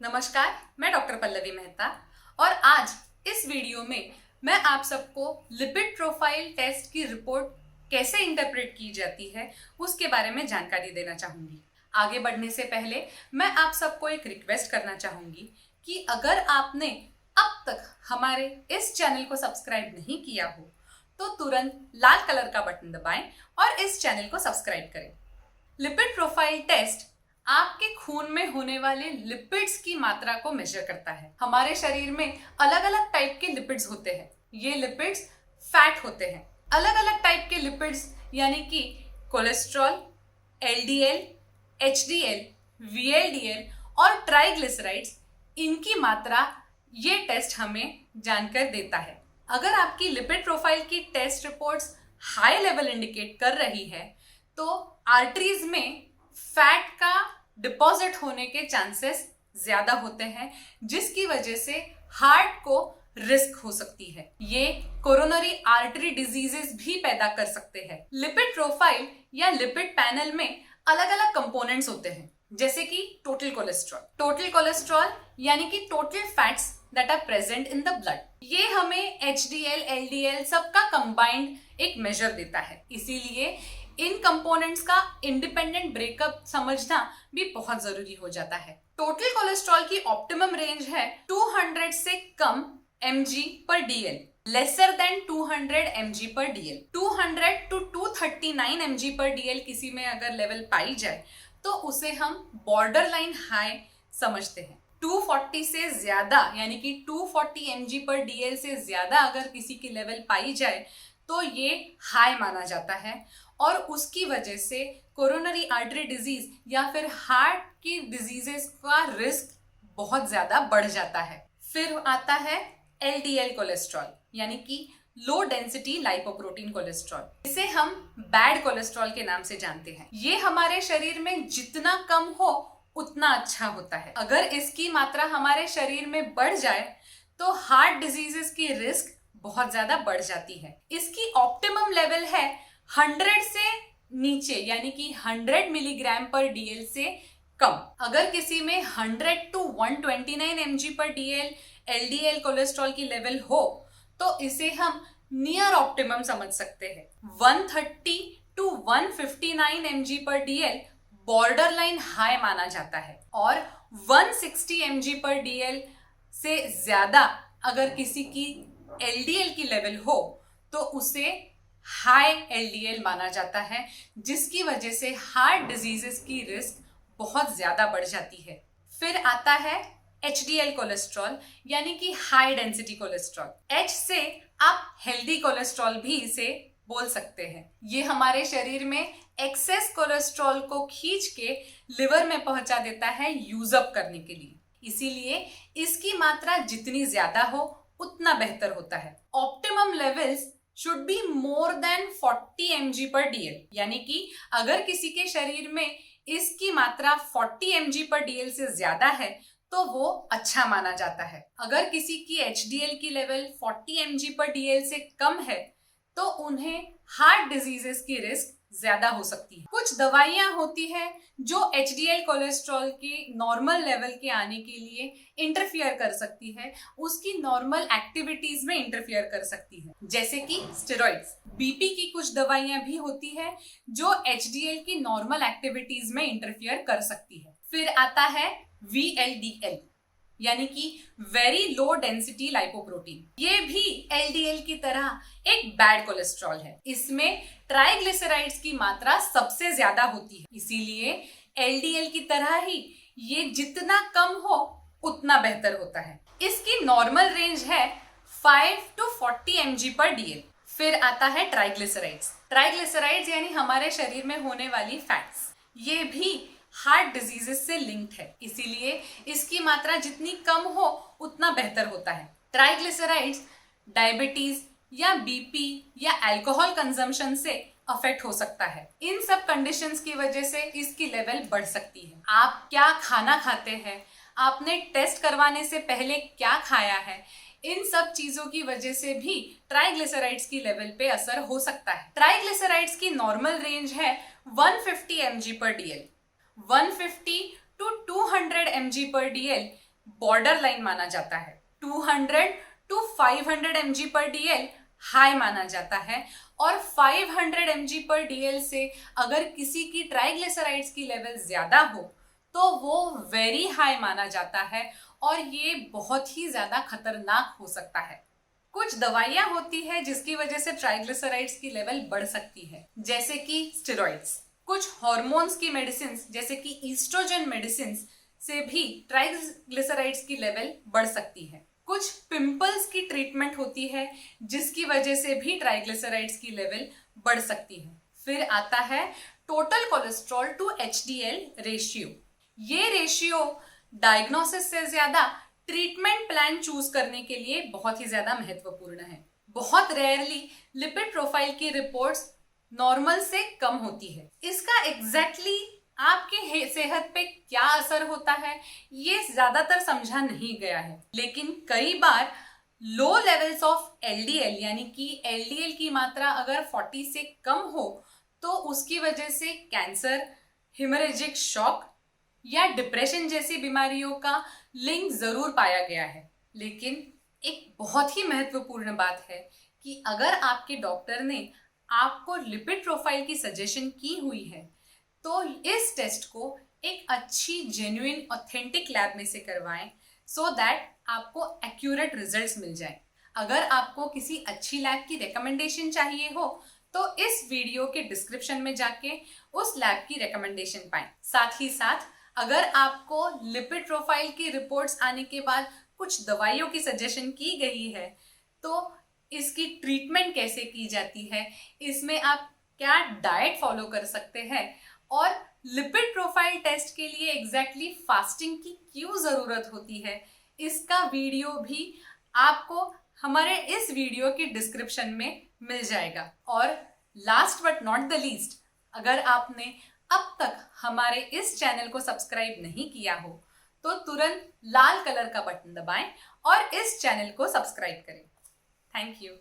नमस्कार, मैं डॉक्टर पल्लवी मेहता और आज इस वीडियो में मैं आप सबको लिपिड प्रोफाइल टेस्ट की रिपोर्ट कैसे इंटरप्रेट की जाती है उसके बारे में जानकारी देना चाहूंगी। आगे बढ़ने से पहले मैं आप सबको एक रिक्वेस्ट करना चाहूंगी कि अगर आपने अब तक हमारे इस चैनल को सब्सक्राइब नहीं किया हो तो तुरंत लाल कलर का बटन दबाएं और इस चैनल को सब्सक्राइब करें। लिपिड प्रोफाइल टेस्ट आपके खून में होने वाले लिपिड्स की मात्रा को मेजर करता है। हमारे शरीर में अलग अलग टाइप के लिपिड्स होते हैं। ये लिपिड्स फैट होते हैं। अलग अलग टाइप के लिपिड्स यानी कि कोलेस्ट्रॉल, एलडीएल, एचडीएल, वीएलडीएल और ट्राइग्लिसराइड्स, इनकी मात्रा ये टेस्ट हमें जानकर देता है। अगर आपकी लिपिड प्रोफाइल की test reports high level indicate कर रही है तो आर्टरीज में फैट का डिपॉजिट होने के चांसेस ज्यादा होते हैं, जिसकी वजह से हार्ट को रिस्क हो सकती है। ये कोरोनरी आर्टरी डिजीजेस भी पैदा कर सकते हैं। लिपिड प्रोफाइल या लिपिड पैनल में अलग अलग कंपोनेंट्स होते हैं, जैसे कि टोटल कोलेस्ट्रॉल। टोटल कोलेस्ट्रॉल यानी कि total fats that are present in the blood. ये हमें एचडीएल, एलडीएल सबका कंबाइंड एक मेजर देता है। इसीलिए इन कंपोनेंट्स का इंडिपेंडेंट ब्रेकअप समझना भी बहुत जरूरी हो जाता है। टोटल कोलेस्ट्रॉल की ऑप्टिमम रेंज है 200 से कम mg पर dl, लेसर देन 200 mg पर dl। 200 to 239 mg पर dl किसी में अगर लेवल पाई जाए तो उसे हम बॉर्डर लाइन हाई समझते हैं। 240 से ज्यादा यानी कि 240 mg पर dl से ज्यादा अगर किसी की लेवल पाई जाए तो ये हाई माना जाता है और उसकी वजह से कोरोनरी आर्टरी डिजीज या फिर हार्ट की डिजीजेस का रिस्क बहुत ज्यादा बढ़ जाता है। फिर आता है एलडीएल कोलेस्ट्रॉल यानी कि लो डेंसिटी लाइपोप्रोटीन कोलेस्ट्रॉल। इसे हम बैड कोलेस्ट्रॉल के नाम से जानते हैं। ये हमारे शरीर में जितना कम हो उतना अच्छा होता है। अगर इसकी मात्रा हमारे शरीर में बढ़ जाए तो हार्ट डिजीजेस की रिस्क बहुत ज्यादा बढ़ जाती है। इसकी ऑप्टिमम लेवल है 100 से नीचे यानी कि 100 मिलीग्राम पर डीएल से कम। अगर किसी में 100 to 129 mg पर डीएल एलडीएल कोलेस्ट्रॉल की लेवल हो तो इसे हम नियर ऑप्टिमम समझ सकते हैं। 130 to 159 mg पर डीएल बॉर्डर लाइन हाई माना जाता है और 160 mg पर डीएल से ज्यादा अगर किसी की एलडीएल की लेवल हो तो उसे हाई एलडीएल माना जाता है, जिसकी वजह से हार्ट डिजीजेस की रिस्क बहुत ज्यादा बढ़ जाती है। फिर आता है एचडीएल कोलेस्ट्रॉल यानी कि हाई डेंसिटी कोलेस्ट्रॉल। एच से आप हेल्दी कोलेस्ट्रॉल भी इसे बोल सकते हैं। ये हमारे शरीर में एक्सेस कोलेस्ट्रॉल को खींच के लिवर में पहुंचा देता है यूज अप करने के लिए। इसीलिए इसकी मात्रा जितनी ज्यादा हो उतना बेहतर होता है। Optimum levels should be more than 40 mg पर dl, यानी कि अगर किसी के शरीर में इसकी मात्रा 40 mg पर dl से ज्यादा है तो वो अच्छा माना जाता है। अगर किसी की HDL की लेवल 40 mg पर dl से कम है तो उन्हें हार्ट डिजीजेस की रिस्क ज्यादा हो सकती है। कुछ दवाइयां होती है जो HDL कोलेस्ट्रॉल के नॉर्मल लेवल के आने के लिए इंटरफियर कर सकती है, उसकी नॉर्मल एक्टिविटीज में इंटरफियर कर सकती है, जैसे कि स्टेरॉइड्स। बीपी की कुछ दवाइयां भी होती है जो HDL की नॉर्मल एक्टिविटीज में इंटरफियर कर सकती है। फिर आता है VLDL यानी कि वेरी लो डेंसिटी लाइपोप्रोटीन। ये भी एलडीएल की तरह एक बैड कोलेस्ट्रॉल है। इसमें ट्राइग्लिसराइड्स की मात्रा सबसे ज्यादा होती है, इसीलिए एलडीएल की तरह ही ये जितना कम हो उतना बेहतर होता है। इसकी नॉर्मल रेंज है 5 to 40 mg पर डीएल। फिर आता है ट्राइग्लिसराइड्स। ट्राइग्लिसराइड्स यानी हमारे शरीर में होने वाली फैट्स। ये भी हार्ट डिजीजेस से लिंक्ड है, इसीलिए इसकी मात्रा जितनी कम हो उतना बेहतर होता है। ट्राइग्लिसराइड्स डायबिटीज या बीपी या अल्कोहल कंजम्पशन से अफेक्ट हो सकता है। इन सब कंडीशंस की वजह से इसकी लेवल बढ़ सकती है। आप क्या खाना खाते हैं, आपने टेस्ट करवाने से पहले क्या खाया है, इन सब चीजों की वजह से भी ट्राइग्लिसराइड्स की लेवल पे असर हो सकता है। ट्राइग्लिसराइड्स की नॉर्मल रेंज है 150 mg पर डीएल। 150 to 200 mg पर डीएल बॉर्डर लाइन माना जाता है। 200 to 500 mg/dl हाई माना जाता है और 500 mg/dl से अगर किसी की ट्राइग्लिसराइड्स की लेवल ज्यादा हो तो वो वेरी हाई माना जाता है और ये बहुत ही ज्यादा खतरनाक हो सकता है। कुछ दवाइयां होती है जिसकी वजह से ट्राइग्लिसराइड्स की लेवल बढ़ सकती है, जैसे कि स्टेरॉइड्स। कुछ हॉर्मोन्स की मेडिसिन जैसे कि ईस्ट्रोजन मेडिसिन से भी ट्राइग्लिसराइड्स की लेवल बढ़ सकती है। कुछ पिंपल्स की ट्रीटमेंट होती है जिसकी वजह से भी ट्राइग्लिसराइड्स की लेवल बढ़ सकती है। फिर आता है total cholesterol to HDL ratio. ये रेशियो डायग्नोसिस से ज्यादा ट्रीटमेंट प्लान चूज करने के लिए बहुत ही ज्यादा महत्वपूर्ण है। बहुत रेयरली लिपिड प्रोफाइल की रिपोर्ट्स नॉर्मल से कम होती है। इसका एग्जैक्टली आपके सेहत पे क्या असर होता है ये ज्यादातर समझा नहीं गया है, लेकिन कई बार लो लेवल्स ऑफ एलडीएल यानी कि एलडीएल की मात्रा अगर 40 से कम हो तो उसकी वजह से कैंसर, हेमरेजिक शॉक या डिप्रेशन जैसी बीमारियों का लिंक जरूर पाया गया है। लेकिन एक बहुत ही महत्वपूर्ण बात है कि अगर आपके डॉक्टर ने आपको लिपिड प्रोफाइल की सजेशन की हुई है तो इस टेस्ट को एक अच्छी जेन्युइन ऑथेंटिक लैब में से करवाएं सो दैट आपको एक्यूरेट रिजल्ट्स मिल जाए। अगर आपको किसी अच्छी लैब की रिकमेंडेशन चाहिए हो तो इस वीडियो के डिस्क्रिप्शन में जाके उस लैब की रिकमेंडेशन पाएं। साथ ही साथ अगर आपको लिपिड प्रोफाइल की रिपोर्ट्स आने के बाद कुछ दवाइयों की सजेशन की गई है तो इसकी ट्रीटमेंट कैसे की जाती है, इसमें आप क्या डाइट फॉलो कर सकते हैं और लिपिड प्रोफाइल टेस्ट के लिए एग्जैक्टली फास्टिंग की क्यों जरूरत होती है, इसका वीडियो भी आपको हमारे इस वीडियो के डिस्क्रिप्शन में मिल जाएगा। और last but not the least, अगर आपने अब तक हमारे इस चैनल को सब्सक्राइब नहीं किया हो तो तुरंत लाल कलर का बटन दबाएं और इस चैनल को सब्सक्राइब करें। Thank you.